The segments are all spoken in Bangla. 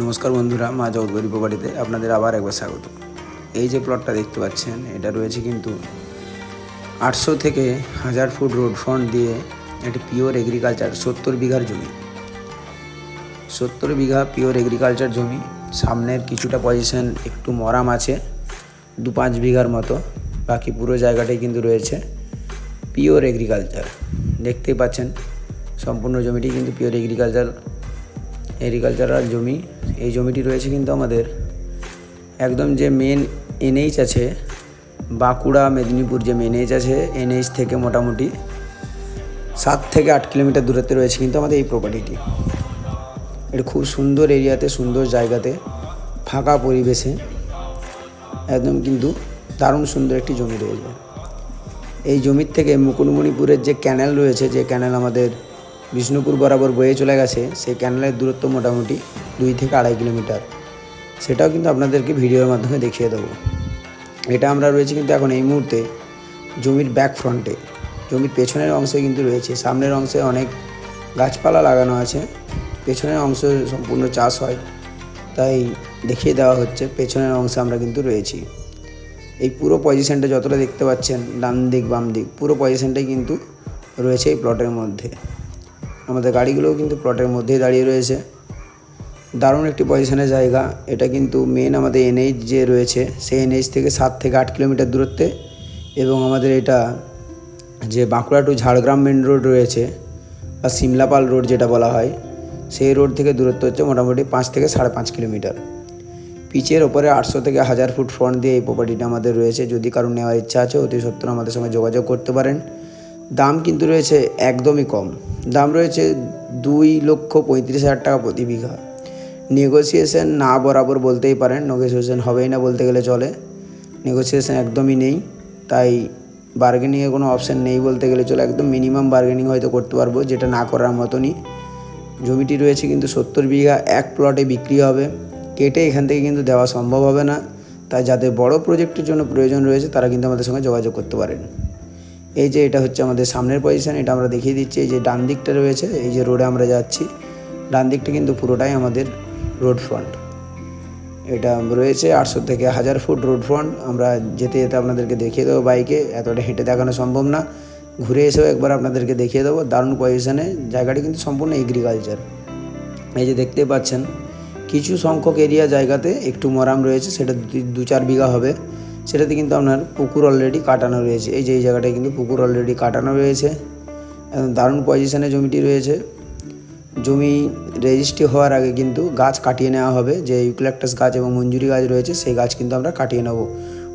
নমস্কার বন্ধুরা, মা জগৎগরি প্রপার্টিতে আপনাদের আবার একবার স্বাগত। এই যে প্লটটা দেখতে পাচ্ছেন, এটা রয়েছে কিন্তু 800 থেকে 1000 ফুট রোড ফ্রন্ট দিয়ে একটি পিওর এগ্রিকালচার 70 বিঘার জমি। 70 বিঘা পিওর এগ্রিকালচার জমি। সামনের কিছুটা পজিশন একটু মরাম আছে 2-5 বিঘার মতো, বাকি পুরো জায়গাটাই কিন্তু রয়েছে পিওর এগ্রিকালচার। দেখতেই পাচ্ছেন সম্পূর্ণ জমিটি কিন্তু পিওর এগ্রিকালচারাল জমি। এই জমিটি রয়েছে কিন্তু আমাদের একদম যে মেন এনএইচ আছে, বাঁকুড়া মেদিনীপুর যে মেন এনএইচ আছে, এনএইচ থেকে মোটামুটি 7 থেকে 8 কিলোমিটার দূরত্বে রয়েছে কিন্তু আমাদের এই প্রপার্টিটি। এটা খুব সুন্দর এরিয়াতে, সুন্দর জায়গাতে, ফাঁকা পরিবেশে একদম কিন্তু দারুণ সুন্দর একটি জমি রয়েছে। এই জমির থেকে মুকুটমণিপুরের যে ক্যানেল রয়েছে, যে ক্যানেল আমাদের বিষ্ণুপুর বরাবর বয়ে চলে গেছে, সেই ক্যানেলের দূরত্ব মোটামুটি 2 থেকে 2.5 কিলোমিটার। সেটাও কিন্তু আপনাদেরকে ভিডিওর মাধ্যমে দেখিয়ে দেবো। এটা আমরা রয়েছে কিন্তু এখন এই মুহূর্তে জমির ব্যাক ফ্রন্টে, জমির পেছনের অংশে কিন্তু রয়েছে। সামনের অংশে অনেক গাছপালা লাগানো আছে, পেছনের অংশ সম্পূর্ণ চাষ হয়, তাই দেখিয়ে দেওয়া হচ্ছে। পেছনের অংশে আমরা কিন্তু রয়েছি। এই পুরো পজিশনটা যতটা দেখতে পাচ্ছেন, ডান দিক বাম দিক পুরো পজিশনটাই কিন্তু রয়েছে এই প্লটের মধ্যে। আমাদের গাড়িগুলোও কিন্তু প্লটের মধ্যেই দাঁড়িয়ে রয়েছে। দারুণ একটি পজিশনের জায়গা। এটা কিন্তু মেন আমাদের এনএইচ যে রয়েছে, সেই এনএইচ থেকে 7 থেকে 8 কিলোমিটার দূরত্বে, এবং আমাদের এটা যে Bankura to Jhargram main road রয়েছে বা সিমলাপাল রোড যেটা বলা হয়, সেই রোড থেকে দূরত্ব হচ্ছে মোটামুটি 5 থেকে 5.5 কিলোমিটার। পিচের ওপরে 800 থেকে 1000 ফুট ফ্রন্ট দিয়ে এই প্রপার্টিটা আমাদের রয়েছে। যদি কারো নেওয়ার ইচ্ছা আছে, অতি সত্বর আমাদের সঙ্গে যোগাযোগ করতে পারেন। দাম কিন্তু রয়েছে একদমই কম। দাম রয়েছে 2,35,000 টাকা প্রতি বিঘা। নেগোসিয়েশন না বরাবর বলতেই পারেন, নেগোসিয়েশন হবেই না বলতে গেলে চলে। নেগোসিয়েশন একদমই নেই, তাই বার্গেনিংয়ে কোনো অপশান নেই বলতে গেলে চলে। একদম মিনিমাম বার্গেনিং হয়তো করতে পারবো, যেটা না করার মতনই। জমিটি রয়েছে কিন্তু 70 বিঘা, এক প্লটে বিক্রি হবে। কেটে এখান থেকে কিন্তু দেওয়া সম্ভব হবে না, তাই যাদের বড় প্রজেক্টের জন্য প্রয়োজন রয়েছে তারা কিন্তু আমাদের সঙ্গে যোগাযোগ করতে পারেন। এই যে এটা হচ্ছে আমাদের সামনের পজিশন, এটা আমরা দেখিয়ে দিচ্ছি। এই যে ডান দিকটা রয়েছে, এই যে রোডে আমরা যাচ্ছি, ডান দিকটা কিন্তু পুরোটাই আমাদের রোড ফ্রন্ট। এটা রয়েছে 800 থেকে 1000 ফুট রোড ফ্রন্ট। আমরা যেতে যেতে আপনাদেরকে দেখিয়ে দেবো বাইকে, এতটা হেঁটে দেখানো সম্ভব না। ঘুরে এসেও একবার আপনাদেরকে দেখিয়ে দেবো। দারুণ পজিশনে জায়গাটি কিন্তু সম্পূর্ণ এগ্রিকালচার। এই যে দেখতে পাচ্ছেন কিছু সংখ্যক এরিয়া জায়গাতে একটু মরাম রয়েছে, সেটা 2-4 বিঘা হবে। সেটাতে কিন্তু আপনার পুকুর অলরেডি কাটানো রয়েছে। এই যে এই জায়গাটায় কিন্তু পুকুর অলরেডি কাটানো রয়েছে। দারুণ পজিশনে জমিটি রয়েছে। জমি রেজিস্ট্রি হওয়ার আগে কিন্তু গাছ কাটিয়ে নেওয়া হবে। যে ইউক্যালিপটাস গাছ এবং মঞ্জুরি গাছ রয়েছে, সেই গাছ কিন্তু আমরা কাটিয়ে নেব।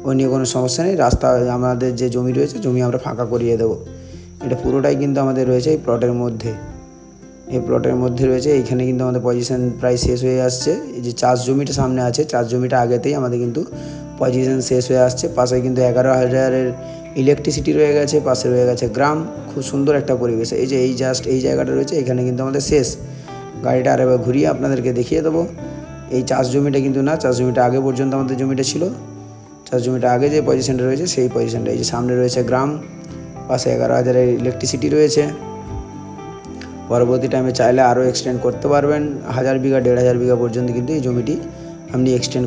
ওই নিয়ে কোনো সমস্যা নেই। রাস্তা আমাদের যে জমি রয়েছে, জমি আমরা ফাঁকা করিয়ে দেবো। এটা পুরোটাই কিন্তু আমাদের রয়েছে এই প্লটের মধ্যে। এই প্লটের মধ্যে রয়েছে। এইখানে কিন্তু আমাদের পজিশন প্রায় শেষ হয়ে আসছে। এই যে চাষ জমিটা সামনে আছে, চাষ জমিটা আগেতেই আমাদের কিন্তু পজিশন শেষ হয়ে আসছে। পাশে কিন্তু 11,000-এর ইলেকট্রিসিটি রয়ে গেছে, পাশে রয়ে গেছে গ্রাম। খুব সুন্দর একটা পরিবেশ। এই যে এই জাস্ট এই জায়গাটা রয়েছে, এখানে কিন্তু আমাদের শেষ। গাড়িটা আরেকবার ঘুরিয়ে আপনাদেরকে দেখিয়ে দেবো। এই চাষ জমিটা কিন্তু না, চাষ জমিটা আগে পর্যন্ত আমাদের জমিটা ছিল। চাষ জমিটা আগে যে পজিশনটা রয়েছে, সেই পজিশনটা। এই যে সামনে রয়েছে গ্রাম, পাশে 11,000-এর ইলেকট্রিসিটি রয়েছে। পরবর্তী টাইমে চাইলে আরও এক্সটেন্ড করতে পারবেন। 1000 বিঘা 1,500 বিঘা পর্যন্ত কিন্তু এই জমিটি আপনি এক্সটেন্ড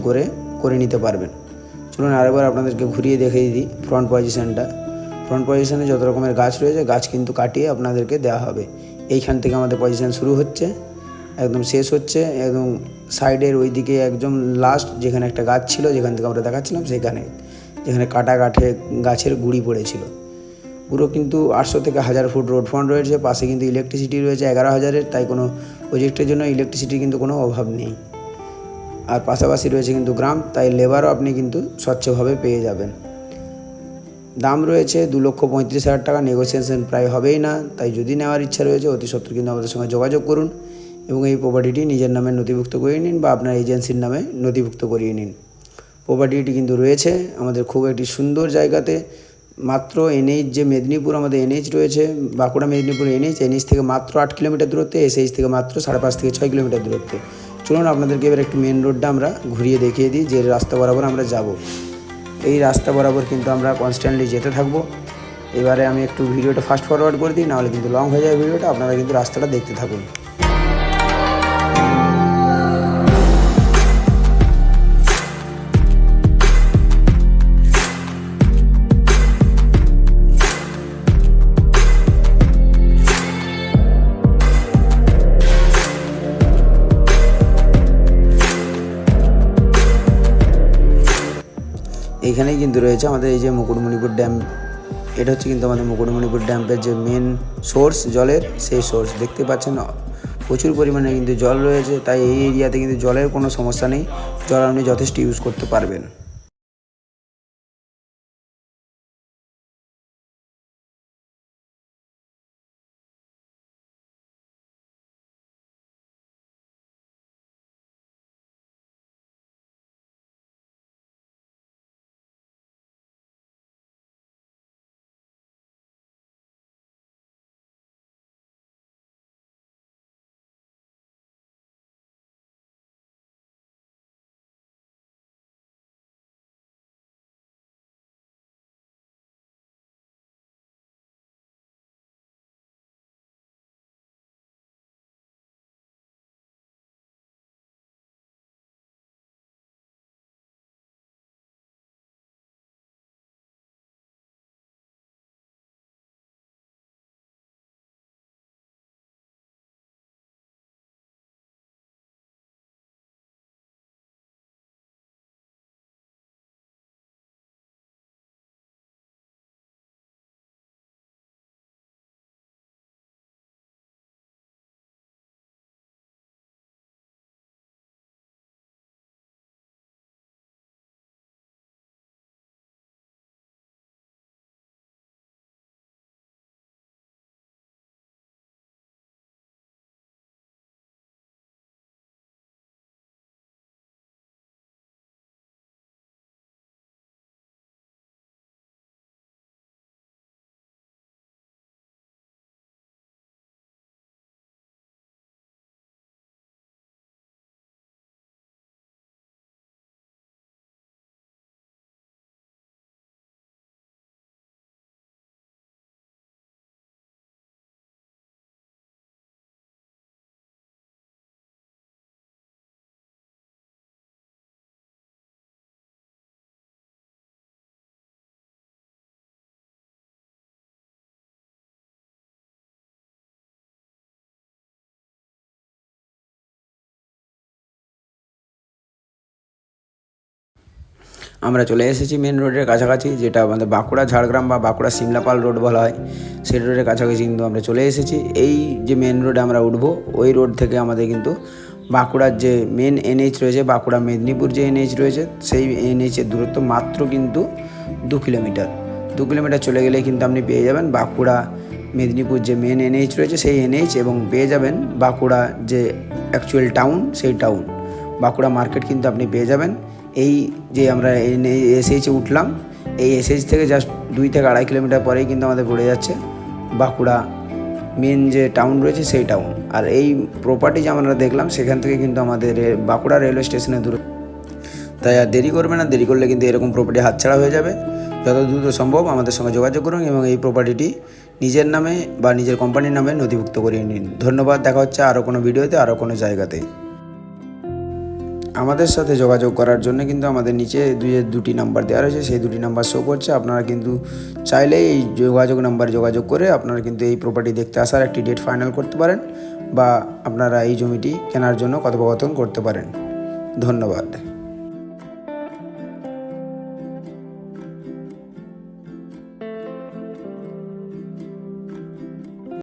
করে নিতে পারবেন। চলুন আরেকবার আপনাদেরকে ঘুরিয়ে দেখিয়ে দিই ফ্রন্ট পজিশনটা। ফ্রন্ট পজিশনে যত রকমের গাছ রয়েছে, গাছ কিন্তু কাটিয়ে আপনাদেরকে দেওয়া হবে। এইখান থেকে আমাদের পজিশন শুরু হচ্ছে, একদম শেষ হচ্ছে। একদম সাইডের ওই দিকে একদম লাস্ট যেখানে একটা গাছ ছিল, যেখান থেকে আমরা দেখাচ্ছিলাম, সেখানে যেখানে কাটা গাছের গুঁড়ি পড়েছিল। পুরো কিন্তু 800 থেকে 1000 ফুট রোড ফ্রন্ট রয়েছে। পাশে কিন্তু ইলেকট্রিসিটি রয়েছে 11,000-এর, তাই কোনো প্রজেক্টের জন্য ইলেকট্রিসিটির কিন্তু কোনো অভাব নেই। আর পাশাপাশি রয়েছে কিন্তু গ্রাম, তাই লেবারও আপনি কিন্তু স্বচ্ছভাবে পেয়ে যাবেন। দাম রয়েছে 2,35,000 টাকা। নেগোসিয়েশন প্রায় হবেই না, তাই যদি নেওয়ার ইচ্ছা রয়েছে অতি সত্বর কিন্তু আমাদের সঙ্গে যোগাযোগ করুন এবং এই প্রপার্টিটি নিজের নামে নথিভুক্ত করিয়ে নিন বা আপনার এজেন্সির নামে নথিভুক্ত করিয়ে নিন। প্রপার্টিটি কিন্তু রয়েছে আমাদের খুব একটি সুন্দর জায়গাতে। মাত্র এনএইচ যে মেদিনীপুর আমাদের এনএইচ রয়েছে, বাঁকুড়া মেদিনীপুর এনএইচ থেকে মাত্র 8 কিলোমিটার দূরত্বে, এসএইচ থেকে মাত্র 5.5 থেকে 6 কিলোমিটার দূরত্বে। চলুন আপনাদেরকে এবার একটু মেন রোডটা আমরা ঘুরিয়ে দেখিয়ে দিই, যে রাস্তা বরাবর আমরা যাব। এই রাস্তা বরাবর কিন্তু আমরা কনস্ট্যান্টলি যেতে থাকবো। এবারে আমি একটু ভিডিওটা ফাস্ট ফরওয়ার্ড করে দিই, নাহলে কিন্তু লং হয়ে যায় ভিডিওটা। আপনারা কিন্তু রাস্তাটা দেখতে থাকুন। এইখানেই কিন্তু রয়েছে আমাদের এই যে মুকুটমণিপুর ড্যাম। এটা হচ্ছে কিন্তু আমাদের মুকুটমণিপুর ড্যামের যে মেন সোর্স জলের, সেই সোর্স দেখতে পাচ্ছেন প্রচুর পরিমাণে কিন্তু জল রয়েছে। তাই এই এরিয়াতে কিন্তু জলের কোনো সমস্যা নেই, জল আপনি যথেষ্ট ইউজ করতে পারবেন। আমরা চলে এসেছি মেন রোডের কাছাকাছি, যেটা আমাদের বাঁকুড়া ঝাড়গ্রাম বা বাঁকুড়া সিমলাপাল রোড বলা হয়, সেই রোডের কাছাকাছি কিন্তু আমরা চলে এসেছি। এই যে মেন রোডে আমরা উঠবো, ওই রোড থেকে আমাদের কিন্তু বাঁকুড়ার যে মেন এনএইচ রয়েছে, বাঁকুড়া মেদিনীপুর যে এনএইচ রয়েছে, সেই এনএইচের দূরত্ব মাত্র কিন্তু 2 কিলোমিটার। 2 কিলোমিটার চলে গেলে কিন্তু আপনি পেয়ে যাবেন বাঁকুড়া মেদিনীপুর যে মেন এনএইচ রয়েছে, সেই এনএইচ, এবং পেয়ে যাবেন বাঁকুড়া যে অ্যাকচুয়াল টাউন, সেই টাউন বাঁকুড়া মার্কেট কিন্তু আপনি পেয়ে যাবেন। এই যে আমরা এসএইচে উঠলাম, এই এসএইচ থেকে জাস্ট 2 থেকে 2.5 কিলোমিটার পরেই কিন্তু আমাদের পড়ে যাচ্ছে বাঁকুড়া মেন যে টাউন রয়েছে, সেই টাউন। আর এই প্রপার্টি যে আমরা দেখলাম, সেখান থেকে কিন্তু আমাদের বাঁকুড়া রেলওয়ে স্টেশনের দূর। তাই আর দেরি করবে না, দেরি করলে কিন্তু এরকম প্রপার্টি হাতছাড়া হয়ে যাবে। যত দ্রুত সম্ভব আমাদের সঙ্গে যোগাযোগ করুন এবং এই প্রপার্টিটি নিজের নামে বা নিজের কোম্পানির নামে নথিভুক্ত করিয়ে নিন। ধন্যবাদ। দেখা হচ্ছে আরও কোনো ভিডিওতে, আরও কোনো জায়গাতে। আমাদের সাথে যোগাযোগ করার জন্য কিন্তু আমাদের নিচে দুটি নাম্বার দেওয়া রয়েছে, সেই দুটি নাম্বার শো করছে। আপনারা কিন্তু চাইলে এই যোগাযোগ নাম্বারে যোগাযোগ করে আপনারা কিন্তু এই প্রপার্টি দেখতে আসার একটি ডেট ফাইনাল করতে পারেন, বা আপনারা এই জমিটি কেনার জন্য কথোপকথন করতে পারেন। ধন্যবাদ।